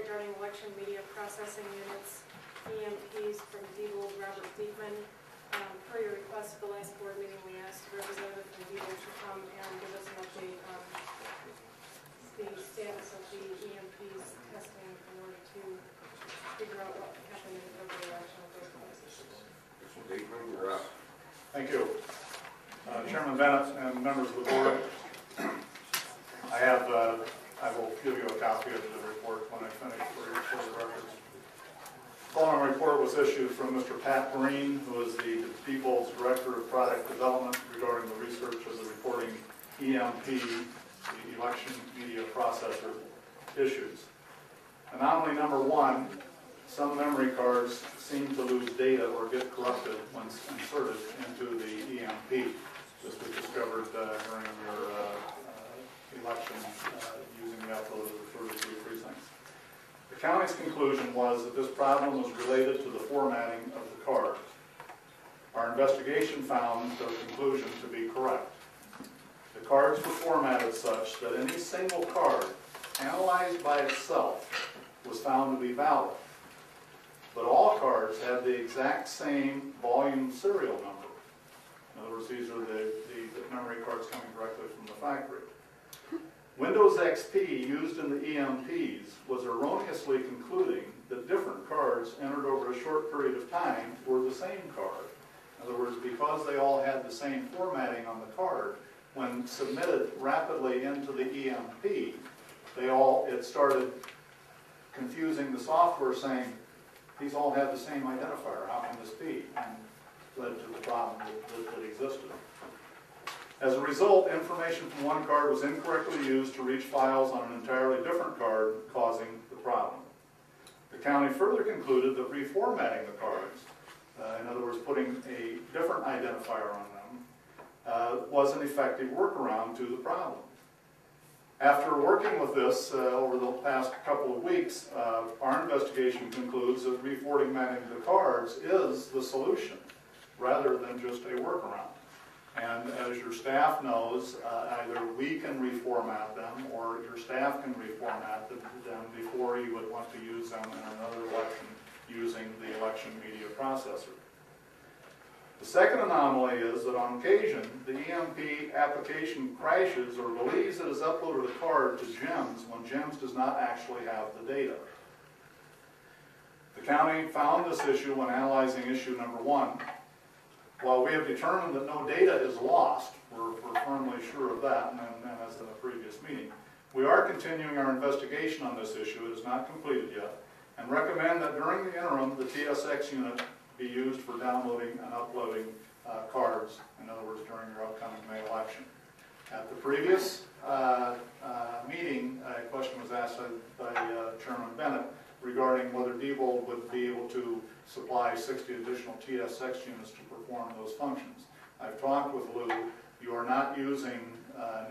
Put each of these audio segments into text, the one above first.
regarding election media processing units, EMPs from Diebold, Bob Diekman. Per your request at the last board meeting, we asked a representative from Diebold to come and give us an update on the status of the EMPs testing in order to figure out what happened in the election of those places. Mr. Diekman, you're up. Thank you. Chairman Bennett and members of the board, I will give you a copy of the report when I finish for the records. The following report was issued from Mr. Pat Green, who is the Diebold's Director of Product Development, regarding the research of the reporting EMP, the election media processor issues. Anomaly number 1, some memory cards seem to lose data or get corrupted when inserted into the EMP. This was discovered during your election using the upload of the 33 precincts. The county's conclusion was that this problem was related to the formatting of the cards. Our investigation found the conclusion to be correct. The cards were formatted such that any single card analyzed by itself was found to be valid, but all cards had the exact same volume serial number. In other words, these are the memory cards coming directly from the factory. Windows XP used in the EMPs was erroneously concluding that different cards entered over a short period of time were the same card. In other words, because they all had the same formatting on the card, when submitted rapidly into the EMP, it started confusing the software, saying these all have the same identifier. How can this be? And led to the problem that existed. As a result, information from one card was incorrectly used to reach files on an entirely different card, causing the problem. The county further concluded that reformatting the cards, in other words, putting a different identifier on them, was an effective workaround to the problem. After working with this over the past couple of weeks, our investigation concludes that reformatting the cards is the solution, rather than just a workaround. And as your staff knows, either we can reformat them or your staff can reformat them before you would want to use them in another election using the election media processor. The second anomaly is that on occasion, the EMP application crashes or believes it has uploaded a card to GEMS when GEMS does not actually have the data. The county found this issue when analyzing issue number 1. While we have determined that no data is lost, we're firmly sure of that, and as in the previous meeting, we are continuing our investigation on this issue. It is not completed yet, and recommend that during the interim, the TSX unit be used for downloading and uploading cards, in other words, during your upcoming May election. At the previous meeting, a question was asked by Chairman Bennett regarding whether Diebold would be able to supply 60 additional TSX units to perform those functions. I've talked with Lou. You are not using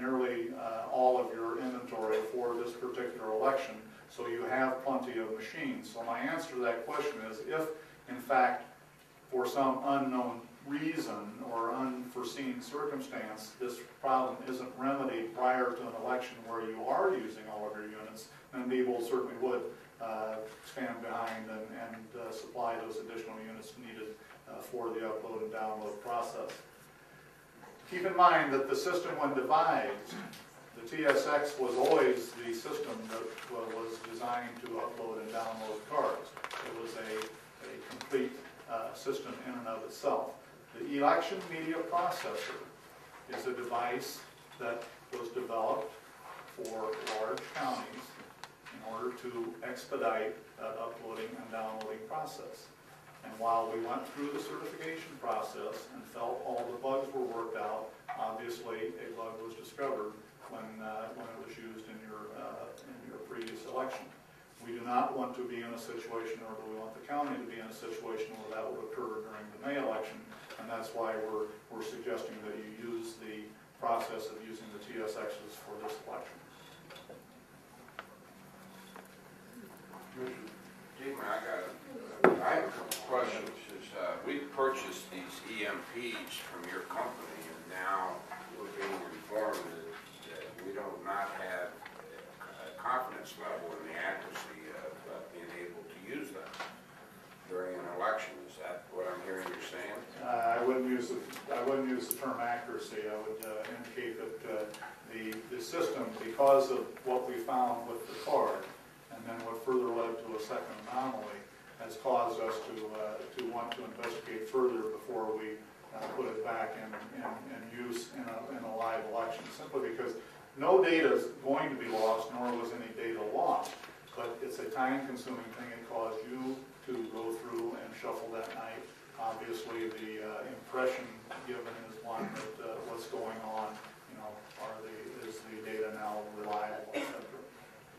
nearly all of your inventory for this particular election, so you have plenty of machines. So my answer to that question is, if in fact for some unknown reason or unforeseen circumstance this problem isn't remedied prior to an election where you are using all of your units, then Diebold certainly would stand behind and supply those additional units needed for the upload and download process. Keep in mind that the system, when devised, the TSX was always the system that was designed to upload and download cards. It was a complete system in and of itself. The election media processor is a device that was developed for large counties in order to expedite that uploading and downloading process. And while we went through the certification process and felt all the bugs were worked out, obviously a bug was discovered when it was used in your previous election. We do not want to be in a situation, or do we want the county to be in a situation where that would occur during the May election, and that's why we're suggesting that you use the process of using the TSXs for this election. I have a couple questions. We purchased these EMPs from your company, and now we're being informed that we do not have a confidence level in the accuracy of I wouldn't use the term accuracy. I would indicate that the system, because of what we found with the card, and then what further led to a second anomaly, has caused us to want to investigate further before we put it back in use in a live election, simply because no data is going to be lost, nor was any data lost. But it's a time-consuming thing. It caused you to go through and shuffle that night. Obviously, the impression given is one that what's going on, is the data now reliable, etc.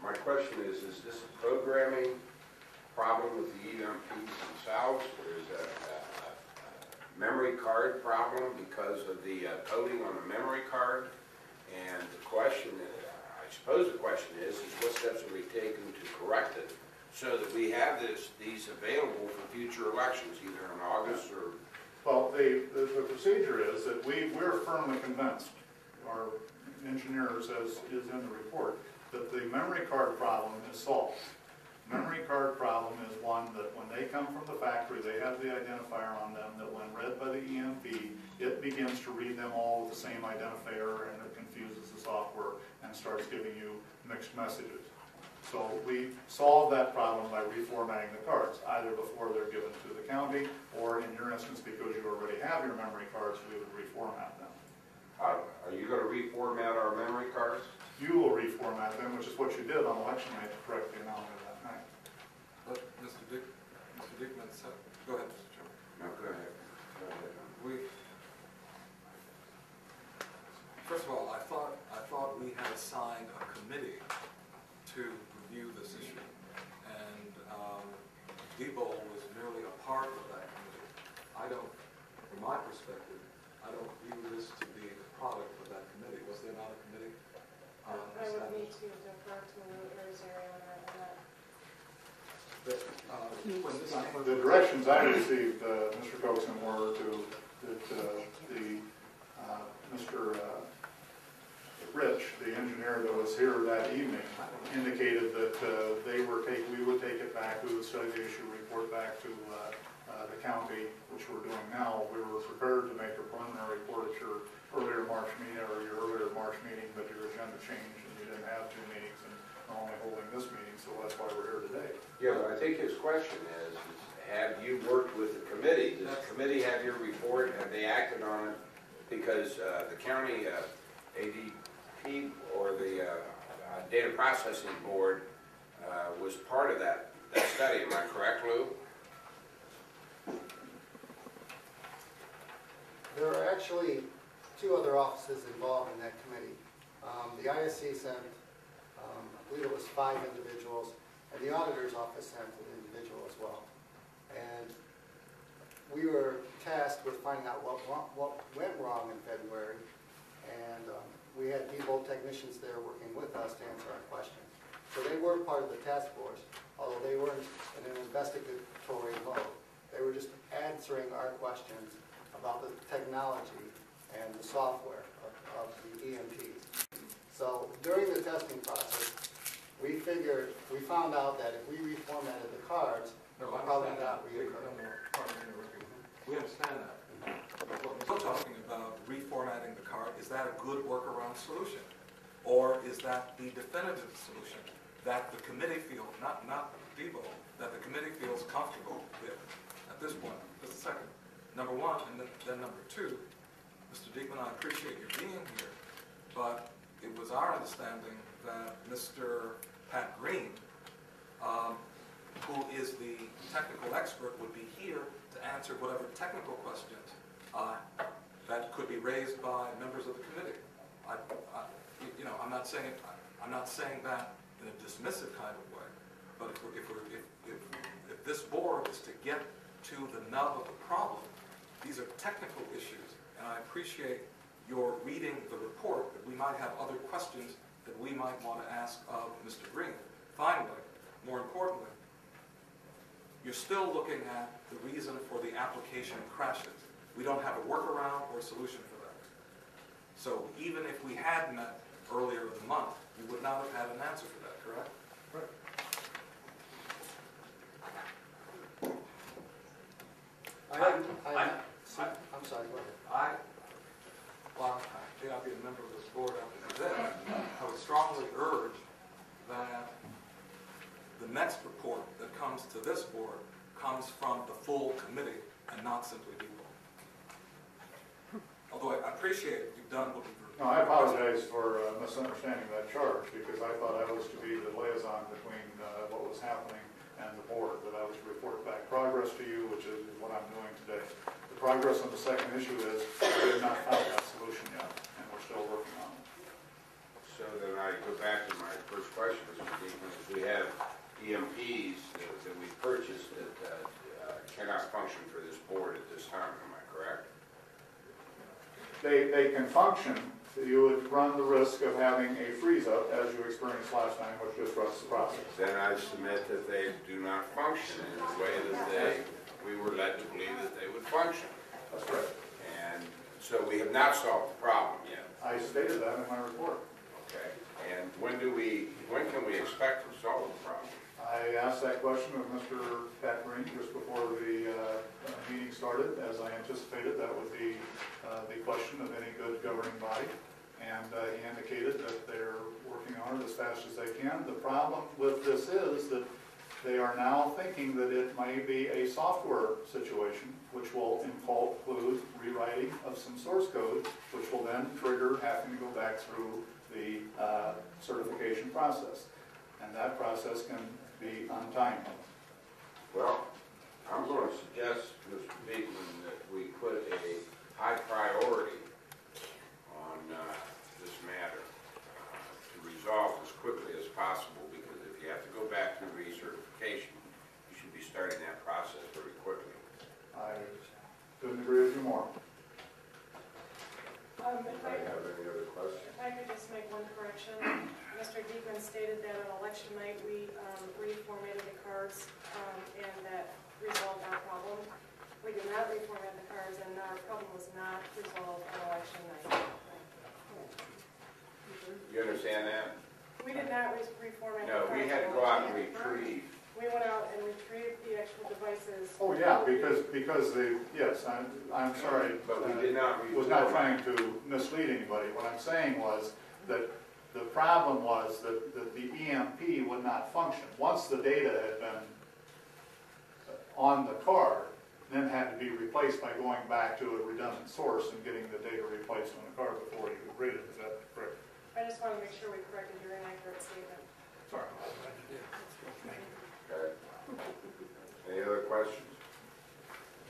My question is this a programming problem with the EMPs themselves, or is that a memory card problem because of the coding on the memory card? And the question, I suppose the question is what steps are we taking to correct it so that we have these available for future elections, either in August or... Well, the procedure is that we're firmly convinced, our engineers, as is in the report, that the memory card problem is solved. Memory card problem is one that when they come from the factory, they have the identifier on them that when read by the EMP, it begins to read them all with the same identifier, and it confuses the software and starts giving you mixed messages. So we solve that problem by reformatting the cards, either before they're given to the county, or in your instance, because you already have your memory cards, we would reformat them. Are you going to reformat our memory cards? You will reformat them, which is what you did on election night to correct the anomaly that night. But Mr. Diekman said, go ahead, Mr. Chairman. No, go ahead. First of all, I thought we had assigned a committee to review this issue, and Diebold was merely a part of that committee. From my perspective, I don't view this to be the product of that committee. Was there not a committee? I would need to defer to Rosario on that. The directions I received, Mr. Coxon, were Mr. Rich, the engineer that was here that evening, indicated that we would take it back, we would study the issue, report back to the county, which we're doing now. We were prepared to make a preliminary report at your earlier March meeting, but your agenda changed and you didn't have 2 meetings and are only holding this meeting, so that's why we're here today. Yeah, but I think his question is have you worked with the committee? Does the committee have your report? Have they acted on it? Because the county ADP or the Data Processing Board was part of that study. Am I correct, Lou? There are actually 2 other offices involved in that committee. The ISC sent, I believe it was 5 individuals, and the auditor's office sent an individual as well. And we were tasked with finding out what went wrong in February, and we had Diebold technicians there working with us to answer our questions. So they were part of the task force, although they weren't in an investigatory mode. They were just answering our questions about the technology and the software of the EMPs. So during the testing process, we found out that if we reformatted the cards, it would probably not reoccur. We understand that. What we're talking about, reformatting the card, is that a good workaround solution? Or is that the definitive solution that the committee feels, not Diebold, that the committee feels comfortable with at this point? Just a second. Number 1, and then number 2, Mr. Diekman, I appreciate your being here, but it was our understanding that Mr. Pat Green, who is the technical expert, would be here to answer whatever technical questions that could be raised by members of the committee. I'm not saying that in a dismissive kind of way, but if this board is to get to the nub of the problem, these are technical issues, and I appreciate your reading the report, that we might have other questions that we might want to ask of Mr. Green. Finally, more importantly, you're still looking at the reason for the application crashes. We don't have a workaround or a solution for that. So even if we had met earlier in the month, we would not have had an answer for that, correct? Right. I'm sorry, go ahead. the next report that comes to this board comes from the full committee and not simply Diebold. Although I appreciate you've done what you've. No, I apologize for misunderstanding that charge, because I thought I was to be the liaison between what was happening and the board, that I was to report back progress to you, which is what I'm doing today. The progress on the second issue is we have not found that solution yet, and we're still working on it. So then I go back to my first question, Mr. Diekman, is we have EMPs that we purchased that cannot function for this board at this time, am I correct? They can function. You would run the risk of having a freeze-up, as you experienced last time, which disrupts the process. Then I submit that they do not function in the way that we were led to believe that they would function. That's right. And so we have not solved the problem yet. I stated that in my report. Okay. And when can we expect to solve the problem? I asked that question of Mr. Pat Green just before the meeting started. As I anticipated, that would be the question of any good governing body. And he indicated that they're working on it as fast as they can. The problem with this is that they are now thinking that it may be a software situation, which will include rewriting of some source code, which will then trigger having to go back through the certification process. And that process can be untimely. Well, I'm going to suggest, Mr. Diekman, that we put a high priority on this matter to resolve as quickly as possible, because if you have to go back through recertification, you should be starting that process very quickly. I couldn't agree with you more. If I have any other questions? If I could just make one correction. Mr. Diekman stated that on election night we reformatted the cards and that resolved our problem. We did not reformat the cards, and our problem was not resolved on election night. You understand that? We did not reformat the No, cards. we had to go out and retrieve. We went out and retrieved the actual devices. Oh, yeah, because yes, I'm sorry. But we did not was not trying to mislead anybody. What I'm saying was that the problem was that the EMP would not function. Once the data had been on the card, then had to be replaced by going back to a redundant source and getting the data replaced on the card before you could read it. Is that correct? I just want to make sure we corrected your inaccurate statement. Sorry. Okay. Any other questions?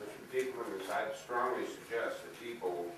Mr. Diekman, I strongly suggest that Diebold